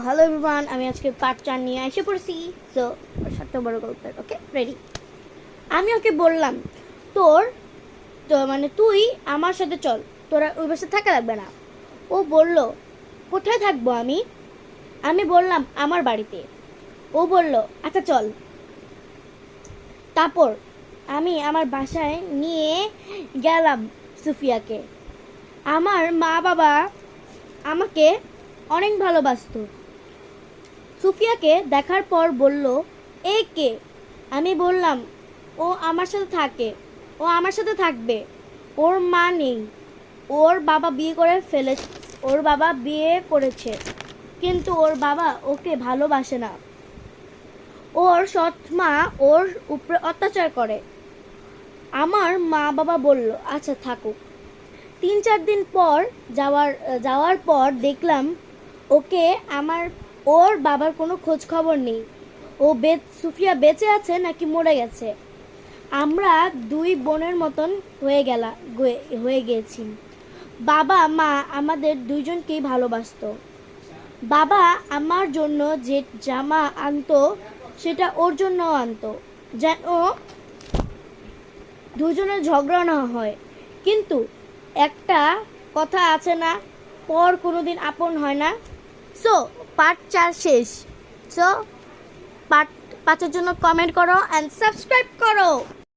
Hello everyone, আমি আজকে part 4 নিয়ে এসে পড়ছি। সো সবচেয়ে বড় গল্পের ওকে রেডি। আমি ওকে বললাম তুই আমার সাথে চল, তোরা ওই বাসে থাকা লাগবে না। ও বলল কোথায় থাকবো আমি? আমি বললাম আমার বাড়িতে। ও বলল আচ্ছা চল। তারপর আমি আমার বাসায় নিয়ে গেলাম সুফিয়াকে। আমার মা বাবা আমাকে অনেক ভালোবাসতো। সুফিয়াকে দেখার পর বলল, এ কে? আমি বললাম ও আমার সাথে থাকে, ও আমার সাথে থাকবে। ওর মা নেই, ওর বাবা বিয়ে করেছে, কিন্তু ওর বাবা ওকে ভালোবাসে না। ওর সৎ মা ওর উপরে অত্যাচার করে। আমার মা বাবা বলল আচ্ছা থাকুক। 3-4 দিন পর যাওয়ার পর দেখলাম ওর বাবার কোনো খোঁজ খবর নেই। সুফিয়া বেঁচে আছে নাকি মরে গেছে। আমরা দুই বোনের মতন হয়ে গেছি। বাবা মা আমাদের দুইজনকেই ভালোবাসতো। বাবা আমার জন্য যে জামা আনতো সেটা ওর জন্যও আনতো, যেন দুজনের ঝগড়া না হয়। কিন্তু একটা কথা আছে না, পর কোনোদিন আপন হয় না। সো পার্ট 4 শেষ। সো পার্ট 5-এর জন্য কমেন্ট করো অ্যান্ড সাবস্ক্রাইব করো।